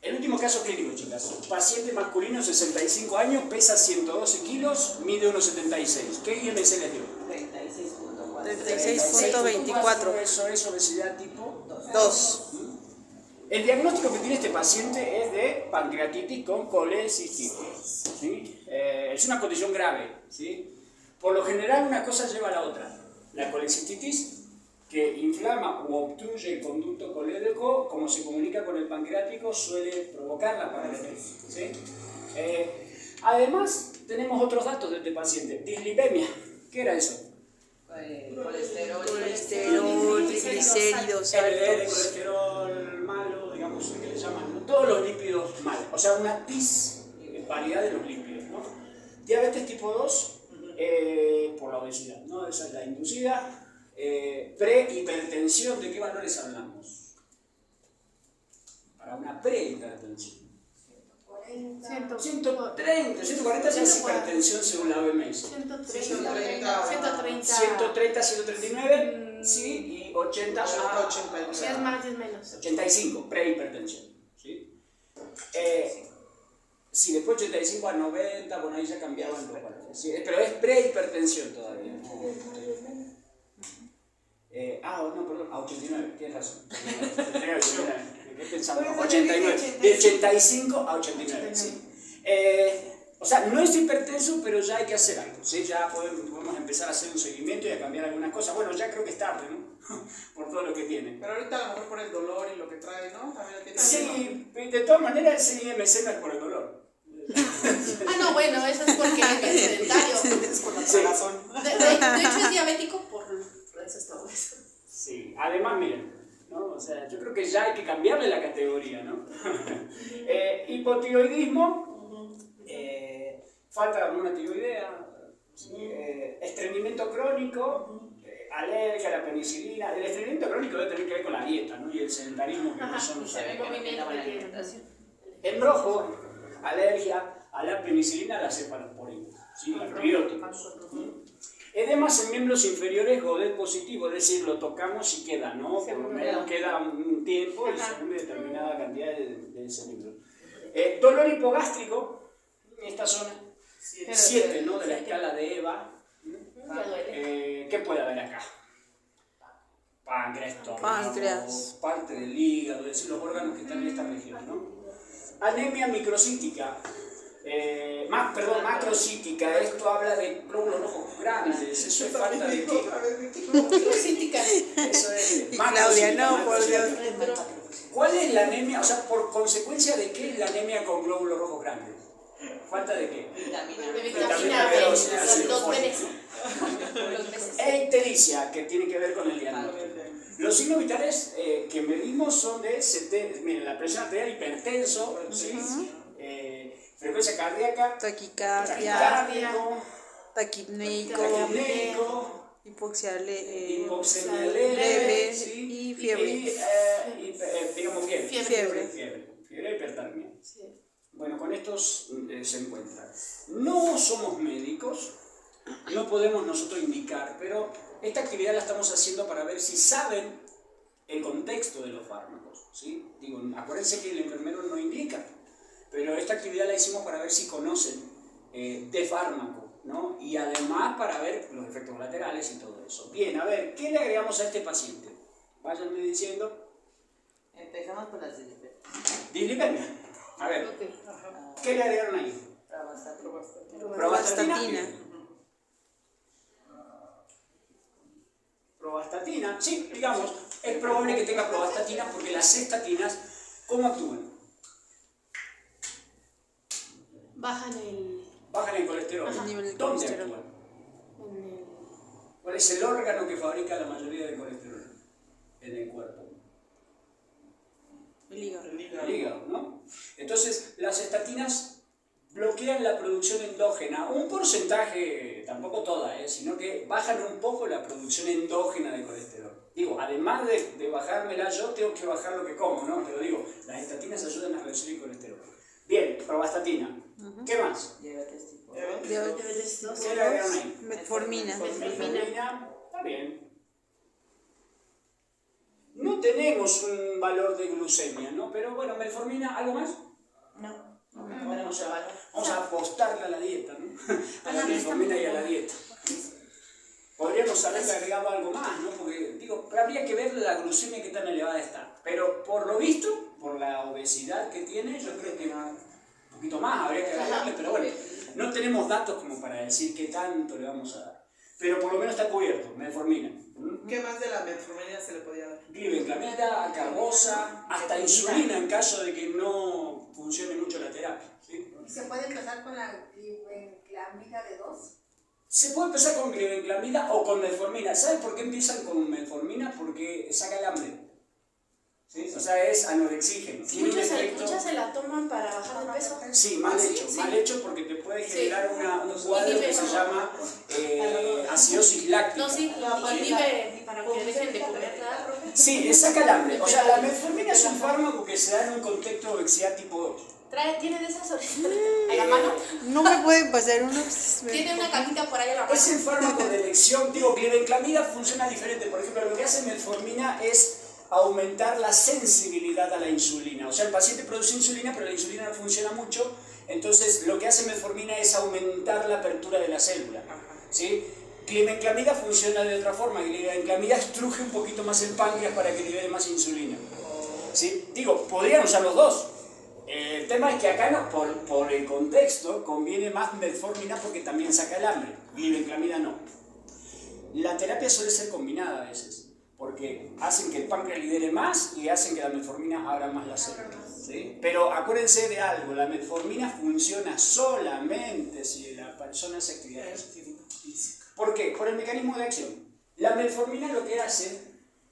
El último caso clínico, chicas. Paciente masculino, 65 años, pesa 112 kilos, mide 1,76. ¿Qué IMC les dio? 36.24. Eso es obesidad tipo 2. El diagnóstico que tiene este paciente es de pancreatitis con colecistitis, ¿sí? Es una condición grave, ¿sí? Por lo general una cosa lleva a la otra. La colecistitis, que inflama o obstruye el conducto colédoco, como se comunica con el pancreático, suele provocar la pancreatitis, ¿sí? Además, tenemos otros datos de este paciente. Dislipemia, ¿qué era eso? Colesterol, triglicéridos LDL, altos. colesterol malo, digamos, que le llaman, ¿no? Todos los lípidos malos, o sea, una disparidad de los lípidos, ¿no? Diabetes tipo 2 por la obesidad, ¿no? Esa es la inducida. Prehipertensión, ¿de qué valores hablamos? Para una prehipertensión. 140 ya es hipertensión según la OMS. 130, 139, sí, y 80 a 80, Si es más, es menos. 85, prehipertensión, ¿sí? Si después 85 a 90, bueno, ahí ya cambiaban los valores, ¿sí? Pero es prehipertensión todavía. No, perdón, a 89, tienes razón. 89, de 85 a 89, sí. O sea, no es hipertenso, pero ya hay que hacer algo, ¿sí? Ya podemos empezar a hacer un seguimiento y a cambiar algunas cosas. Bueno, ya creo que es tarde, ¿no? Por todo lo que tiene. Pero ahorita a lo mejor por el dolor y lo que trae, ¿no? También tiene. Sí, de todas maneras ese IMC no es por el dolor. No, bueno, eso es porque es sedentario. Es por la tragazón. De hecho es diabético por eso es todo eso. Sí, además miren, ¿no? O sea, yo creo que ya hay que cambiarle la categoría, ¿no? Hipotiroidismo, falta de una tiroidea, ¿sí? Estreñimiento crónico, alergia a la penicilina. El estreñimiento crónico debe tener que ver con la dieta, ¿no? Y el sedentarismo que no son los alimentos. En rojo, alergia a la penicilina, a la cefalosporina, ¿sí? Antibióticos. Edemas en miembros inferiores, Godet positivo, es decir, lo tocamos y queda, ¿no? Por lo menos queda un tiempo y según determinada cantidad de ese miembro. Dolor hipogástrico, esta zona, 7, ¿no? De la escala de EVA. ¿Qué puede haber acá? Páncreas, parte del hígado, es decir, los órganos que están en esta región, ¿no? Anemia microcítica. Macrocítica, esto habla de glóbulos rojos grandes, eso es falta de qué. Microcítica. Eso es. Claudia, no, por Dios. ¿Cuál es la anemia? O sea, por consecuencia de qué es la anemia con glóbulos rojos grandes. ¿Falta de qué? De vitamina B, los Bs. E ictericia, que tiene que ver con el diagnóstico. Los signos vitales que medimos son de miren, la presión arterial, hipertenso, ¿sí? Frecuencia cardíaca, Taquicardia, taquipneico, hipoxemia leve ¿sí? y fiebre. Digamos bien, Fiebre. Fiebre, hipertermia. Sí. Bueno, con estos se encuentra. No somos médicos, no podemos nosotros indicar, pero esta actividad la estamos haciendo para ver si saben el contexto de los fármacos, ¿sí? Digo, acuérdense que el enfermero no indica, pero esta actividad la hicimos para ver si conocen de fármaco, ¿no? Y además para ver los efectos colaterales y todo eso. Bien, a ver, ¿qué le agregamos a este paciente? Váyanme diciendo. Empezamos por las dislipemias. Dislipemia. A ver, ¿qué le agregaron ahí? Provastatina. Provastatina, sí, digamos, es probable que tenga provastatina porque las estatinas, ¿cómo actúan? Bajan el colesterol. El nivel de ¿Dónde colesterol. actúan? ¿Cuál es el órgano que fabrica la mayoría del colesterol en el cuerpo? El hígado. El hígado, ¿no? Entonces, las estatinas bloquean la producción endógena, un porcentaje, tampoco toda, sino que bajan un poco la producción endógena de colesterol. Digo, además de bajármela yo, tengo que bajar lo que como, ¿no? Pero digo, las estatinas ayudan a reducir el colesterol. Bien, provastatina. ¿Qué más? Diabetes tipo 2. Diabetes 2. ¿Qué le agregaron ahí? Metformina. Metformina, está bien. No tenemos un valor de glucemia, ¿no? Pero bueno, metformina, ¿algo más? No. Vamos a apostarle a la dieta, ¿no? A la metformina y a la dieta. Podríamos haberle agregado algo más, ¿no? Porque, digo, pero habría que ver la glucemia que tan elevada está. Pero por lo visto, por la obesidad que tiene, yo creo que un poquito más habría que agregarle, pero bueno, no tenemos datos como para decir qué tanto le vamos a dar. Pero por lo menos está cubierto, metformina. ¿Qué más de la metformina se le podía dar? Glibenclamida, acarbosa, hasta insulina en caso de que no funcione mucho la terapia, ¿sí? ¿Se puede empezar con la glibenclamida de 2? Se puede empezar con glibenclamida o con metformina. ¿Sabes por qué empiezan con metformina? Porque saca el hambre. ¿Sí? O sea, es anorexígeno. Tiene un efecto... Muchas se la toman para bajar de peso. Sí, mal hecho porque te puede generar un cuadro que se llama acidosis láctica. No, sí, lo inhibe para que dejen de comer, ¿verdad, profe? Sí, saca el hambre. O sea, la metformina es un fármaco que se da en un contexto de obesidad tipo 8. ¿Tiene de esas a la mano? No me pueden pasar unos. Tiene una cajita por ahí a la mano. Es el fármaco de elección. Digo, glibenclamida funciona diferente. Por ejemplo, lo que hace metformina es aumentar la sensibilidad a la insulina. O sea, el paciente produce insulina, pero la insulina no funciona mucho. Entonces, lo que hace metformina es aumentar la apertura de la célula. ¿Sí? Glibenclamida funciona de otra forma. Glibenclamida estruje un poquito más el páncreas para que libere más insulina. ¿Sí? Digo, podrían usar los dos. El tema es que acá no, por el contexto conviene más metformina porque también saca el hambre. Glibenclamida no. La terapia suele ser combinada a veces. Porque hacen que el páncreas lidere más y hacen que la metformina abra más la célula. ¿Sí? Pero acuérdense de algo, la metformina funciona solamente si la persona hace actividad física. ¿Por qué? Por el mecanismo de acción. La metformina lo que hace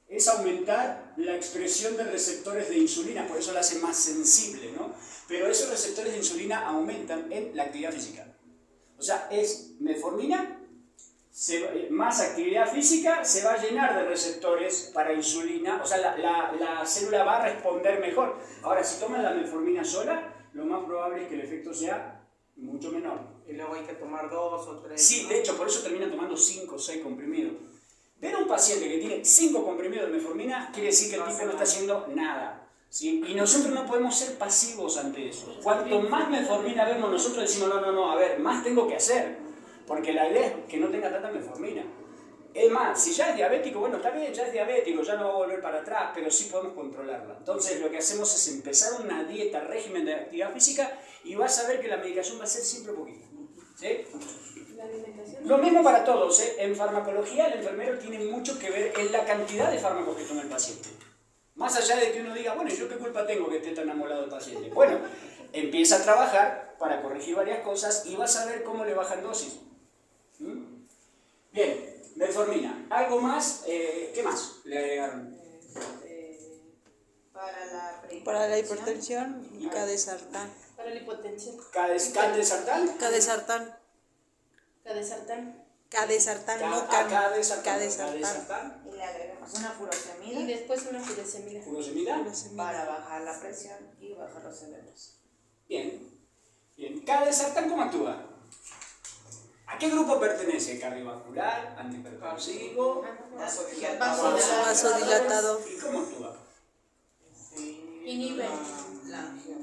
es aumentar la expresión de receptores de insulina, por eso la hace más sensible, ¿no? Pero esos receptores de insulina aumentan en la actividad física. O sea, es metformina, más actividad física, se va a llenar de receptores para insulina, o sea, la célula va a responder mejor. Ahora, si toman la metformina sola, lo más probable es que el efecto sea mucho menor. Y luego hay que tomar 2 o 3. Sí, de hecho, por eso terminan tomando 5 o 6 comprimidos. Pero un paciente que tiene 5 comprimidos de metformina, quiere decir que el tipo no está haciendo nada. ¿Sí? Y nosotros no podemos ser pasivos ante eso. Cuanto más metformina vemos, nosotros decimos, no, a ver, más tengo que hacer. Porque la idea es que no tenga tanta metformina. Es más, si ya es diabético, bueno, está bien, ya es diabético, ya no va a volver para atrás, pero sí podemos controlarla. Entonces lo que hacemos es empezar una dieta, régimen de actividad física y vas a ver que la medicación va a ser siempre poquita. ¿Sí? Lo mismo para todos, ¿eh? En farmacología el enfermero tiene mucho que ver en la cantidad de fármacos que toma el paciente. Más allá de que uno diga, bueno, ¿yo qué culpa tengo que esté tan amolado el paciente? Bueno, empieza a trabajar para corregir varias cosas y vas a ver cómo le bajan dosis. Bien, metformina. ¿Algo más? ¿Qué más le agregaron? Para la hipertensión, cadesartán. Para la hipotensión. ¿Cadesartán? Cadesartán. Cadesartán. Cadesartán, no cadesartán. Y le agregamos una Y furosemida después una furosemida. ¿Furosemida? para bajar la presión y bajar los severos. Bien. Bien. ¿Cadesartán cómo actúa? ¿A qué grupo pertenece? ¿Cardiovascular? ¿Antihipertensivo? vasodilatador. ¿Y cómo actúa? Inhibe.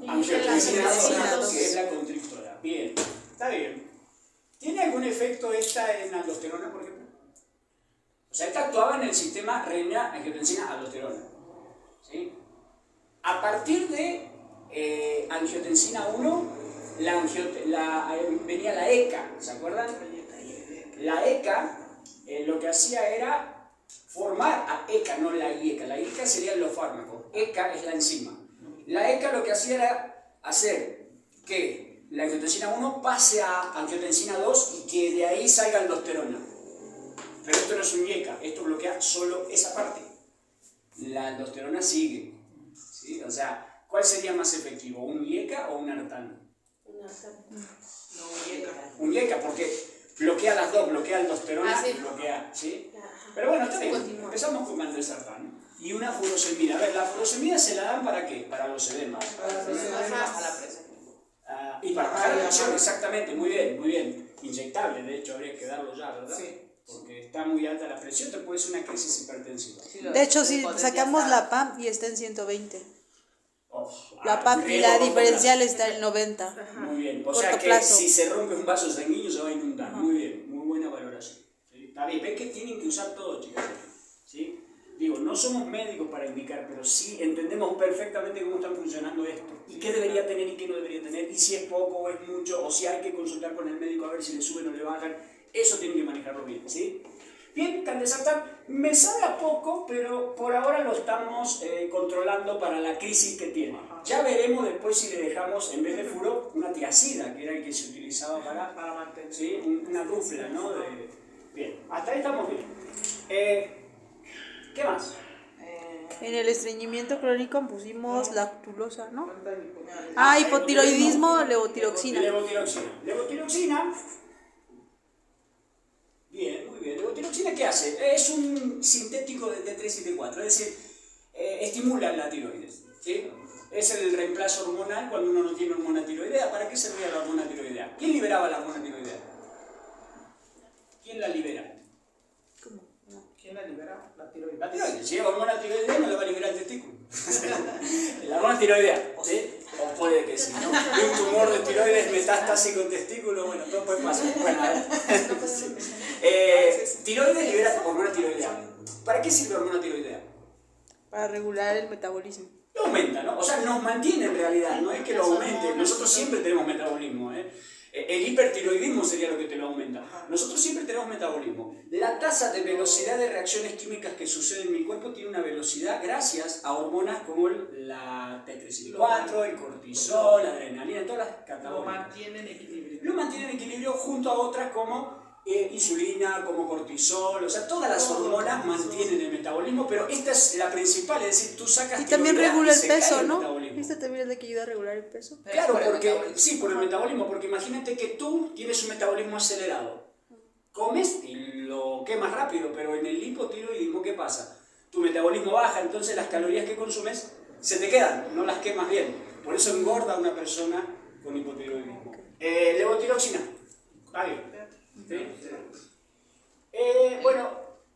Angiotensina 2, que es la constrictora. Bien, está bien. ¿Tiene algún efecto esta en aldosterona, por ejemplo? O sea, esta actuaba en el sistema renina-angiotensina-aldosterona. ¿Sí? A partir de angiotensina 1, venía la ECA, ¿se acuerdan? La ECA lo que hacía era formar a ECA, no la IECA. La IECA serían los fármacos, ECA es la enzima. La ECA lo que hacía era hacer que la angiotensina 1 pase a angiotensina 2 y que de ahí salga aldosterona. Pero esto no es un IECA, esto bloquea solo esa parte. La aldosterona sigue. ¿Sí? O sea, ¿cuál sería más efectivo? ¿Un IECA o un artano? Un IECA, porque bloquea las dos, bloquea aldosterona y bloquea, ¿sí? Pero bueno, está bien, empezamos con mandesartán y una furosemida. A ver, la furosemida se la dan ¿para qué? Para los edemas. Para bajar la presión. Y para bajar la presión, exactamente, muy bien, muy bien. Inyectable, de hecho, habría que darlo ya, ¿verdad? Sí. Porque está muy alta la presión, te puede ser una crisis hipertensiva. De hecho, si sacamos la PAM y está en 120. riesgo la a corto diferencial plazo. está en 90. Muy bien, o Corto sea que plazo. si se rompe un vaso sanguíneo se va a inundar. Muy bien, muy buena valoración. ¿Sí? Está bien, ves que tienen que usar todo, chicas. ¿Sí? Digo, no somos médicos para indicar, pero sí entendemos perfectamente cómo están funcionando esto. Y qué debería tener y qué no debería tener, y si es poco o es mucho, o si hay que consultar con el médico a ver si le suben o le bajan. Eso tienen que manejarlo bien, ¿sí? Bien, candesartán me sabe a poco, pero por ahora lo estamos controlando para la crisis que tiene. Ya veremos después si le dejamos, en vez de furo, una tiacida, que era el que se utilizaba para mantener. ¿sí? Una dufla, ¿no? Bien, hasta ahí estamos bien. ¿Qué más? En el estreñimiento crónico pusimos lactulosa, ¿no? Ah, Hipotiroidismo, levotiroxina. Levotiroxina. Bien, muy bien. ¿Levotiroxina qué hace? Es un sintético de T374, es decir, estimula la tiroides. ¿Sí? Es el reemplazo hormonal cuando uno no tiene hormona tiroidea. ¿Para qué servía la hormona tiroidea? ¿Quién liberaba la hormona tiroidea? ¿Quién la libera? ¿Quién la libera? La tiroides. La tiroides. Si es hormona tiroidea no le va a liberar el testículo. La hormona tiroidea, ¿sí? O puede que sí, ¿no? Y un tumor de tiroides metástasis con testículo, bueno, todo puede pasar. Bueno, a ver. Sí. Tiroides libera hormona tiroidea. ¿Para qué sirve hormona tiroidea? Para regular el metabolismo. Lo aumenta, ¿no? O sea, nos mantiene en realidad, no es que lo aumente. Nosotros siempre tenemos metabolismo, ¿eh? El hipertiroidismo sería lo que te lo aumenta. Nosotros siempre tenemos metabolismo. La tasa de velocidad de reacciones químicas que sucede en mi cuerpo tiene una velocidad gracias a hormonas como la T304, el cortisol, la adrenalina, todas las Lo categorías. mantiene en equilibrio. Lo mantiene en equilibrio junto a otras como insulina, como cortisol, o sea, todas las hormonas mantienen el metabolismo, pero esta es la principal, es decir, tú sacas Y también tiroidea regula y el se cae peso, el ¿no? metabolismo. Esta también es la que ayuda a regular el peso. Claro, por el porque metabolismo. sí, por el metabolismo, porque imagínate que tú tienes un metabolismo acelerado. Comes y lo quemas rápido, pero en el hipotiroidismo, ¿qué pasa? Tu metabolismo baja, entonces las calorías que consumes se te quedan, no las quemas bien. Por eso engorda una persona con hipotiroidismo. Levotiroxina. Está bien. ¿Sí? Bueno,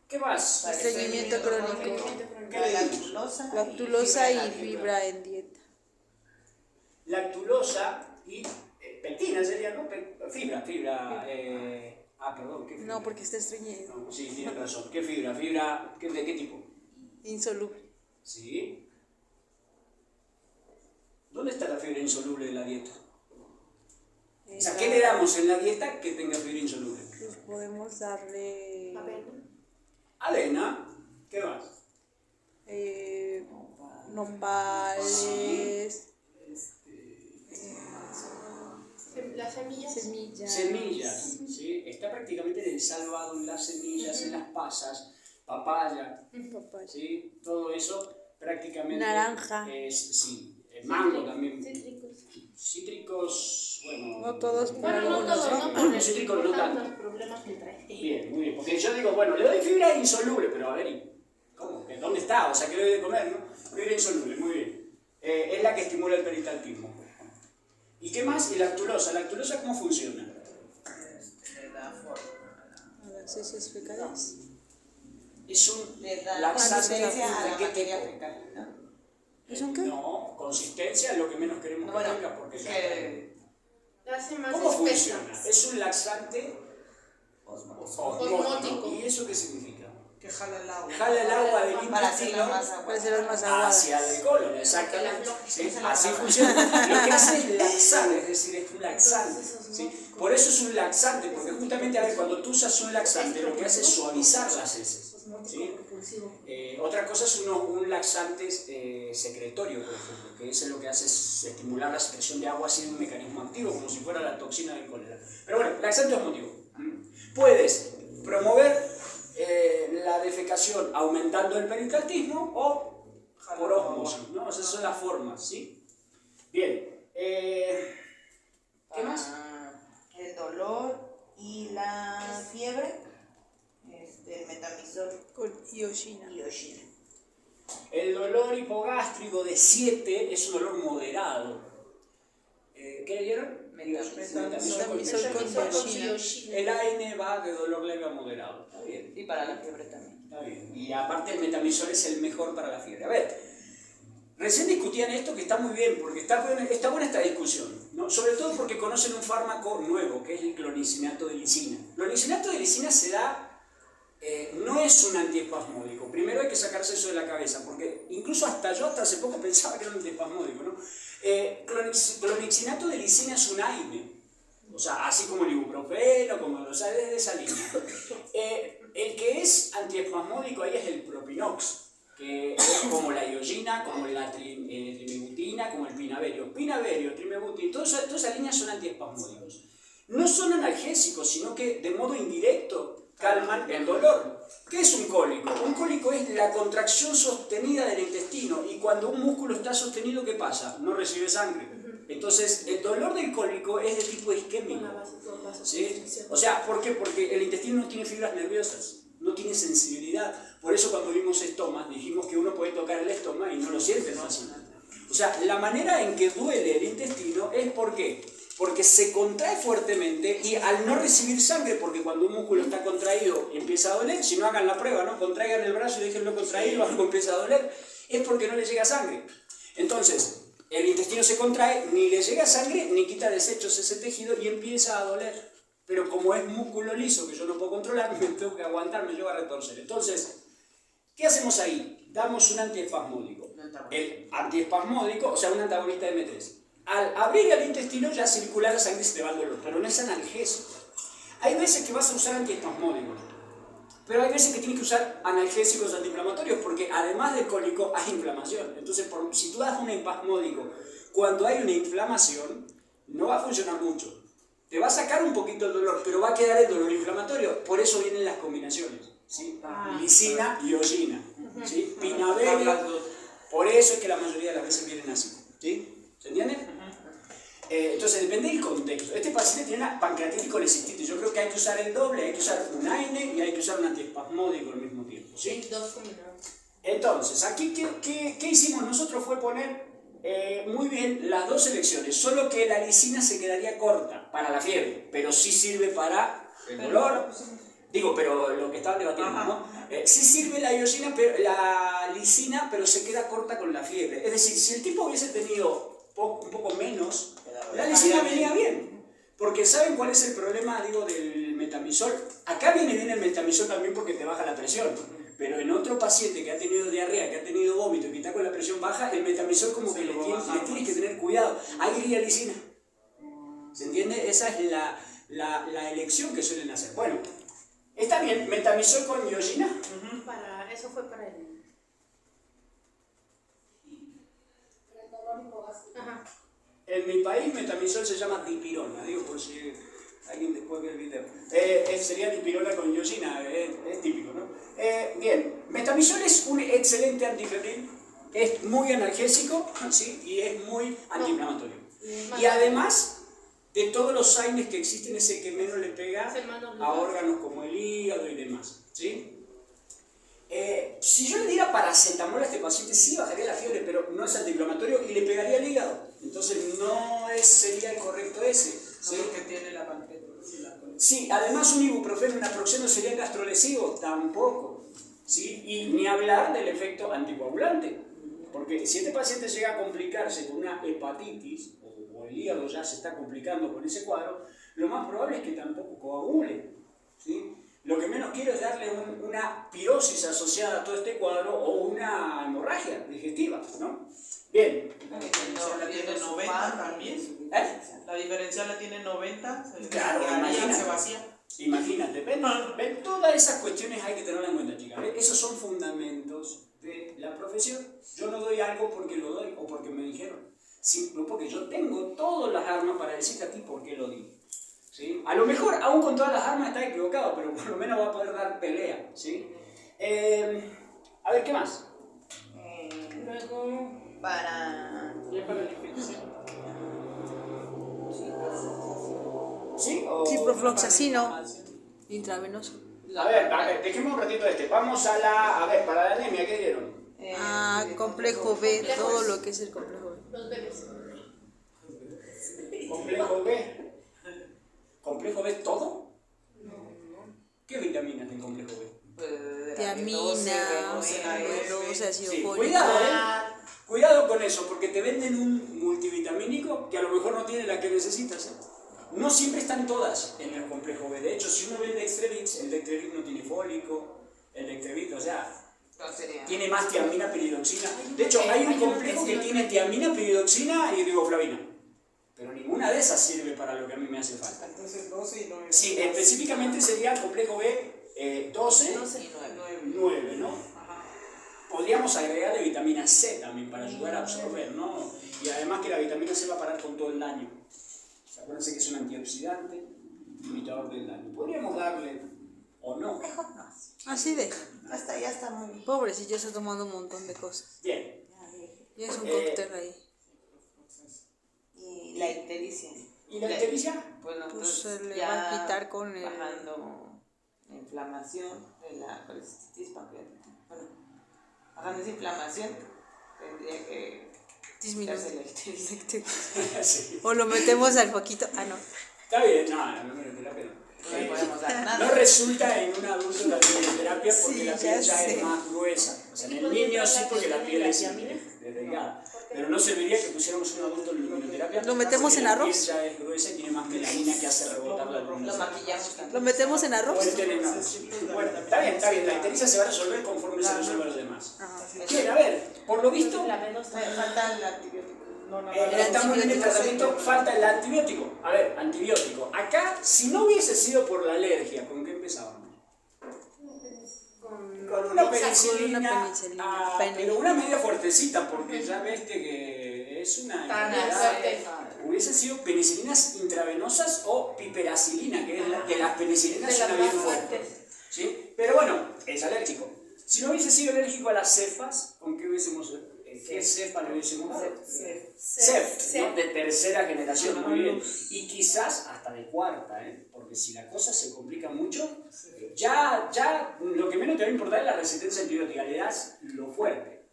¿qué más? Estreñimiento crónico. ¿Qué le dimos? Lactulosa y fibra en dieta. Lactulosa y pectina sería, ¿no? Fibra. Perdón, ¿qué fibra? No, porque está estreñido. No, sí, tienes razón. ¿Qué fibra? ¿Fibra de qué tipo? Insoluble. Sí. ¿Dónde está la fibra insoluble de la dieta? O sea, ¿qué le damos en la dieta que tenga fibra insoluble? Pues podemos darle Avena. ¿Qué más? nopales, Las semillas. semillas. Semillas. ¿Sí? Está prácticamente en el salvado, en las semillas, en las pasas, papaya. Papaya. ¿Sí? Todo eso prácticamente Naranja. sí. Mango también. Cítricos. Cítricos, bueno. No todos, pero Bueno, no algunos. todos, ¿no? Los cítricos no tanto. Los problemas que trae. Bien, muy bien. Porque yo digo, bueno, le doy fibra insoluble, pero a ver, ¿y ¿cómo? ¿Dónde está? O sea, ¿qué le doy de comer, no? Fibra insoluble, muy bien. Es la que estimula el peristaltismo. ¿Y qué más? Y lactulosa. ¿Lactulosa cómo funciona? Le da forma. A las heces fecales. Es un Le da laxante consistencia a de la qué materia tipo. fecal, ¿no? ¿Es un qué? No, consistencia es lo que menos queremos que Bueno, tenga porque que La hace más ¿cómo espesa. funciona? Es un laxante Osmótico. ¿Y eso qué significa? que jala el agua. Jala el agua del para hacerla intestino más agua. Para hacerlas más aguadas. hacia el colon, exactamente. ¿Sí? Esa es la Así palabra. funciona. Lo que hace es laxar, es decir, es un laxante. ¿Sí? Por eso es un laxante, porque justamente, a ver, cuando tú usas un laxante, lo que hace es suavizar las heces. ¿Sí? Otra cosa es un laxante secretorio, por ejemplo, que ese lo que hace es estimular la secreción de agua así de un mecanismo activo, como si fuera la toxina del cólera. Pero bueno, laxante osmotivo. Puedes promover la defecación aumentando el peristaltismo o por ósmosis, ¿no? O sea, esas son las formas, ¿sí? Bien. ¿Qué más? El dolor y la fiebre, el metamizol Con ioshina. y oshina. El dolor hipogástrico de 7 es un dolor moderado. ¿Qué le dieron? Metamizol con ioshina. El AN va de dolor leve a moderado. Está bien. Y para la fiebre también. Está bien. Y aparte el metamizol es el mejor para la fiebre. A ver, Recién discutían esto, que está muy bien, porque está buena esta discusión, ¿no? Sobre todo porque conocen un fármaco nuevo, que es el clonicinato de lisina. El clonicinato de lisina se da, no es un antiespasmódico. Primero hay que sacarse eso de la cabeza, porque incluso hasta hace poco pensaba que era un antiespasmódico, ¿no? Clonicinato de lisina es un AINE, o sea, así como el ibuprofeno, como los AINES de esa línea. El que es antiespasmódico ahí es el propinox, que es como la iogina, como la trimebutina, como el pinaverio. Pinaverio, trimebutina, todas esas líneas son antiespasmódicos. No son analgésicos, sino que de modo indirecto calman el dolor. ¿Qué es un cólico? Un cólico es la contracción sostenida del intestino, y cuando un músculo está sostenido, ¿qué pasa? No recibe sangre. Entonces, el dolor del cólico es de tipo isquémico. ¿Sí? O sea, ¿por qué? Porque el intestino no tiene fibras nerviosas, no tiene sensibilidad. Por eso cuando vimos estomas, dijimos que uno puede tocar el estómago y no lo siente fácilmente. O sea, la manera en que duele el intestino es ¿por qué? Porque se contrae fuertemente y al no recibir sangre, porque cuando un músculo está contraído empieza a doler, si no hagan la prueba, ¿no? Contraigan el brazo y déjenlo contraído, algo empieza a doler, es porque no le llega sangre. Entonces, el intestino se contrae, ni le llega sangre, ni quita desechos ese tejido y empieza a doler. Pero como es músculo liso que yo no puedo controlar, me tengo que aguantar, me llevo a retorcer. Entonces, ¿qué hacemos ahí? Damos un antiespasmódico. El antiespasmódico, o sea, un antagonista de M3. Al abrir el intestino ya circula la sangre y se te va el dolor, pero no es analgésico. Hay veces que vas a usar antiespasmódicos, pero hay veces que tienes que usar analgésicos antiinflamatorios, porque además del cólico hay inflamación. Entonces, si tú das un espasmódico cuando hay una inflamación, no va a funcionar mucho. Te va a sacar un poquito el dolor, pero va a quedar el dolor inflamatorio. Por eso vienen las combinaciones, ¿sí? Lisina y iogina, ¿sí? Pinaverio. Por eso es que la mayoría de las veces vienen así, ¿sí? ¿Se entiende? Entonces depende del contexto. Este paciente tiene una pancreatitis colecistitis. Yo creo que hay que usar el doble, hay que usar un AINE y hay que usar un antiespasmódico al mismo tiempo, ¿sí? Dos combinados. Entonces, aquí, ¿qué hicimos nosotros? Fue poner muy bien las dos selecciones, solo que la lisina se quedaría corta para la fiebre, pero sí sirve para el dolor. Digo, pero lo que estaban debatiendo, ¿no? Sí sirve la iogina, la lisina, pero se queda corta con la fiebre. Es decir, si el tipo hubiese tenido un poco menos, la lisina venía bien. Porque ¿saben cuál es el problema, digo, del metamisol? Acá viene bien el metamisol también porque te baja la presión. Pero en otro paciente que ha tenido diarrea, que ha tenido vómito y que está con la presión baja, el metamisol como que le tienes que tener cuidado. Ahí iría lisina. ¿Se entiende? Esa es la elección que suelen hacer. Bueno, está bien, metamisol con iogina. Eso fue para él. Ajá. En mi país metamisol se llama dipirona, digo por si alguien después ve el video. Sería dipirona con iogina, es típico, ¿no? Bien, metamisol es un excelente antifebril, es muy analgésico, ¿sí? Y es muy antiinflamatorio. Y además, de todos los AINES que existen, es el que menos le pega a órganos como el hígado y demás, ¿sí? Si yo le diera paracetamol a este paciente, sí bajaría la fiebre, pero no es antiinflamatorio y le pegaría al hígado. Entonces no sería el correcto ese. ¿Sí? No, porque tiene la pancreatitis. Sí, además un ibuprofeno, un naproxeno sería gastrolesivo, tampoco. ¿Sí? Y ni hablar del efecto anticoagulante. Porque si este paciente llega a complicarse con una hepatitis, o el hígado ya se está complicando con ese cuadro, lo más probable es que tampoco coagule. ¿Sí? Lo que menos quiero es darle una pirosis asociada a todo este cuadro o una hemorragia digestiva, ¿no? Bien. La diferencial la tiene 90 también. La diferencial la tiene 90. Claro, se vacía. Imagínate, ven, todas esas cuestiones hay que tenerlas en cuenta, chicas. ¿Ven? Esos son fundamentos de la profesión. Yo no doy algo porque lo doy o porque me dijeron, sino porque yo tengo todas las armas para decirte a ti por qué lo di. ¿Sí? A lo mejor, aún con todas las armas, está equivocado, pero por lo menos va a poder dar pelea. ¿Sí? A ver, ¿qué más? Luego, Para la infección. ¿Sí? Ciprofloxacino intravenoso. A ver, dejemos un ratito este. Vamos a ver, para la anemia, ¿qué dieron? Complejo B, todo lo que es el complejo B. los bebés. Complejo B. ¿Complejo B todo? ¿Qué vitaminas tiene complejo B? Tiamina, B12, ácido fólico. Cuidado, Cuidado con eso, porque te venden un multivitamínico que a lo mejor no tiene la que necesitas. ¿Eh? No siempre están todas en el complejo B. De hecho, si uno ve el Dextrevit no tiene fólico, el Dextrevit, o sea, tiene más tiamina, piridoxina. De hecho, hay un complejo que tiene tiamina, piridoxina y riboflavina. Pero ninguna de esas sirve para lo que a mí me hace falta. Entonces 12 y 9. Sí, específicamente sería el complejo B 12 y 9, ¿no? Podríamos agregarle vitamina C también para ayudar a absorber, ¿no? Y además que la vitamina C va a parar con todo el daño. Acuérdense que es un antioxidante, limitador del daño. Podríamos darle, o no. Mejor no. Así de. Ya está muy bien. Pobrecito, ya está tomando un montón de cosas. Bien. Ya es un cóctel ahí. Y la ictericia. ¿Y la ictericia? Bueno, Pues entonces se le ya va a quitar con el... bajando la inflamación de la colecistitis pancreática. Bueno, bajando esa inflamación, tendría que disminuir. quitarse la ictericia. Sí. O lo metemos al poquito. Ah, no. Está bien, no me terapia no. No le podemos dar nada. No resulta en un adulto la quimioterapia porque Sí, la ya piel ya sé. es más gruesa. O sea, en el niño sí porque la piel es delgada. Pero no serviría que pusiéramos un adulto en quimioterapia. ¿Lo metemos en arroz? La piel ya es gruesa y tiene más melanina que hace rebotar la luz. Lo maquillamos también. ¿Lo metemos en arroz? Bueno, está bien. La ictericia se va a resolver conforme se resuelva los demás. Ajá. Bien, a ver, por lo visto, Falta el antibiótico. estamos en el tratamiento, falta el antibiótico. A ver, antibiótico. Acá, si no hubiese sido por la alergia, ¿con qué empezábamos? Con una penicilina, penicilina. pero una media fuertecita, porque ya ves que es una enfermedad. Hubiesen sido penicilinas intravenosas o piperacilina, que es de las penicilinas una bien fuerte. ¿Sí? Pero bueno, es alérgico. Si no hubiese sido alérgico a las cefas, ¿con qué hubiésemos? ¿Qué cepa le hubiésemos dado? Cef, ¿no? De tercera generación, muy bien. Y quizás hasta de cuarta, ¿eh? Porque si la cosa se complica mucho, ya lo que menos te va a importar es la resistencia antibiótica, le das lo fuerte.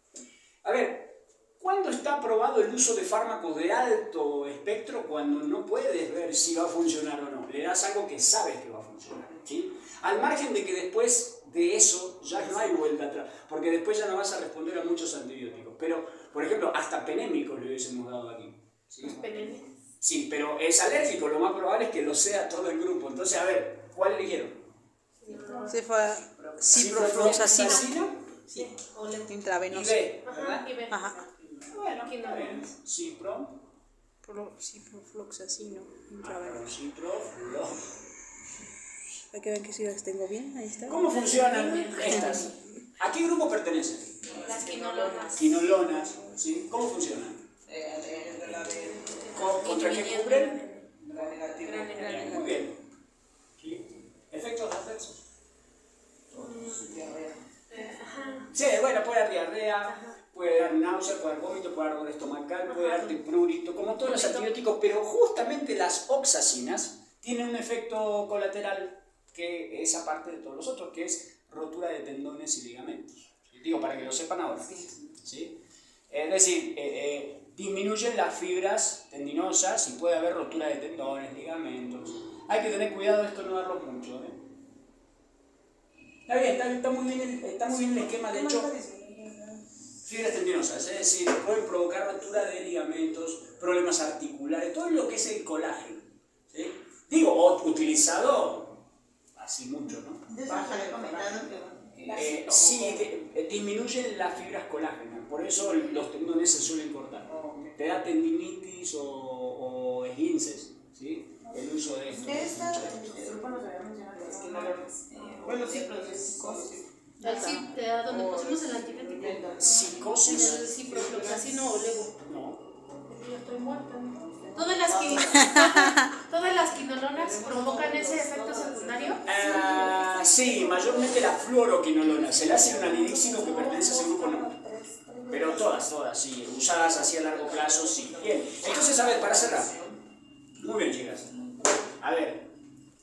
A ver, ¿cuándo está aprobado el uso de fármacos de alto espectro? Cuando no puedes ver si va a funcionar o no. Le das algo que sabes que va a funcionar, ¿sí? Al margen de que después de eso ya no hay vuelta atrás, porque después ya no vas a responder a muchos antibióticos. Pero, por ejemplo, hasta penémicos le hubiésemos dado aquí. ¿Sí? Sí, pero es alérgico, lo más probable es que lo sea todo el grupo. Entonces, a ver, ¿cuál eligieron? Ciprofloxacino. Sí. Y Intravenoso. B, ¿verdad? Ajá. Bueno, está bien. Cipro. Ciprofloxacino. Intravenoso. Cipro. Para que vean que sí las tengo bien. Ahí está. ¿Cómo funcionan estas? ¿A qué grupo pertenecen? Las quinolonas. Quinolonas, ¿sí? ¿Cómo funcionan? ¿Contra qué cubren? Muy bien. ¿Sí? ¿Efectos adversos? Sí, bueno, puede dar diarrea, puede dar náusea, puede dar vómito, puede dar dolor estomacal, puede dar prurito, como todos los antibióticos, pero justamente las oxacinas tienen un efecto colateral que es aparte de todos los otros, que es rotura de tendones y ligamentos. Digo, para que lo sepan ahora. ¿Sí? Es decir, disminuyen las fibras tendinosas y puede haber rotura de tendones, ligamentos. Hay que tener cuidado de esto, no darlo mucho. Está bien, está muy bien el esquema, de hecho, fibras tendinosas, es decir, pueden provocar rotura de ligamentos, problemas articulares, todo lo que es el colágeno. ¿Sí? Digo, utilizado así mucho, ¿no? Bájale comentando que sí, disminuyen las fibras colágenas, por eso los tendones se suelen cortar. Te da tendinitis o esguinces, ¿sí? El uso de esto. de esta grupo nos había mencionado las quinolonas. Bueno, sí, pero es psicosis. Sí, donde pusimos el antibiótico. En el Psicosis. ciprofloxacino o levo. No. Yo estoy muerta. ¿Todas las quinolonas provocan ese efecto secundario? Sí, mayormente la fluoroquinolona, el ácido anhidríxico que pertenece a ese grupo no. Pero todas, sí, usadas así a largo plazo, sí. Bien, entonces a ver, para cerrar. Muy bien, chicas. A ver,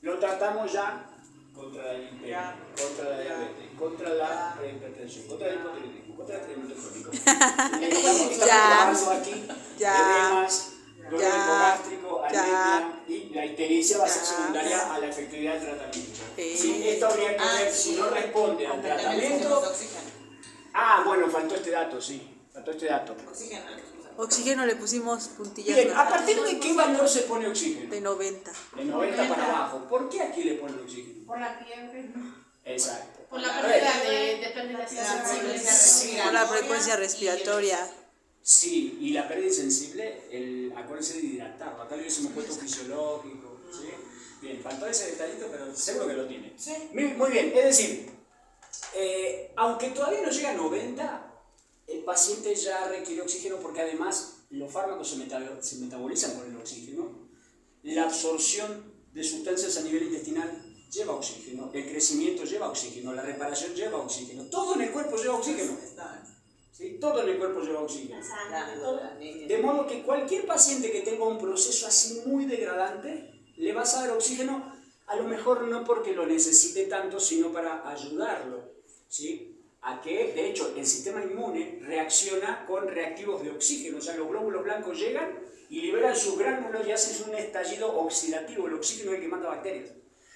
lo tratamos ya contra la hipertensión, contra la diabetes, contra la hipertensión, contra el hipotiroidismo, contra el estreñimiento crónico. Estamos trabajando aquí edemas, dolor hipogástrico, anemia y la ictericia va a ser secundaria a la efectividad del tratamiento. Sí, esto habría que ver si no responde al tratamiento. Bueno, faltó este dato, sí. dato, este dato. Oxígeno le pusimos aquí. Oxígeno le pusimos puntillas Bien, ¿a doradas partir de qué valor se pone oxígeno? de 90. De 90 para abajo. ¿Por qué aquí le ponen oxígeno? Por la fiebre. Exacto. Por la A ver, pérdida de dependencia sensible. Por la frecuencia respiratoria. sí, y la pérdida insensible, acuérdense de hidratarlo. Acá le hubiésemos puesto fisiológico. ¿Sí? Bien, faltó ese detallito, pero seguro que lo tiene. Sí. Muy bien, es decir, aunque todavía no llega a 90, el paciente ya requiere oxígeno porque además los fármacos se metabolizan por el oxígeno, la absorción de sustancias a nivel intestinal lleva oxígeno, el crecimiento lleva oxígeno, la reparación lleva oxígeno, todo en el cuerpo lleva oxígeno. ¿Sí? Todo en el cuerpo lleva oxígeno. De modo que cualquier paciente que tenga un proceso así muy degradante, le vas a dar oxígeno, a lo mejor no porque lo necesite tanto, sino para ayudarlo, ¿sí? A que, de hecho, el sistema inmune reacciona con reactivos de oxígeno, o sea, los glóbulos blancos llegan y liberan sus gránulos y hacen un estallido oxidativo, el oxígeno es el que mata bacterias.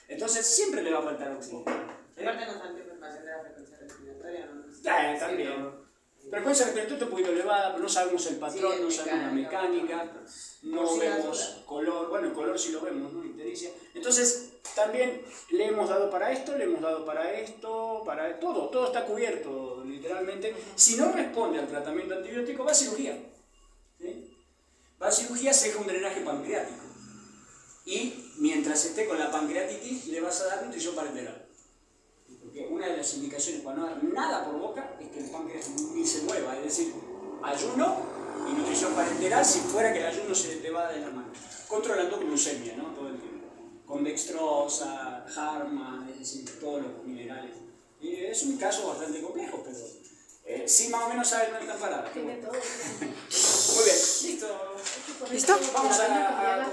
Entonces siempre le va a faltar oxígeno. Aparte nos falta información de la frecuencia respiratoria, ¿no? También. Frecuencia respiratoria un poquito elevada, pero no sabemos el patrón, Sí, no sabemos la mecánica, no Oxidación. vemos color, bueno, el color sí lo vemos, ¿no? Ictericia. Entonces, también le hemos dado para esto, le hemos dado para esto, para todo está cubierto, literalmente. Si no responde al tratamiento antibiótico, va a cirugía. ¿Sí? Va a cirugía, se deja un drenaje pancreático. Y mientras esté con la pancreatitis, le vas a dar nutrición parenteral. Porque una de las indicaciones para no dar nada por boca es que el páncreas ni se mueva, es decir, ayuno y nutrición parenteral si fuera que el ayuno se te va de la mano. Controlando glucemia, ¿no? Todo el tiempo. Con dextrosa, jarma, es decir, todos los minerales. Y es un caso bastante complejo, pero sí más o menos saben dónde están paradas. Muy bien, listo. ¿Listo? Vamos a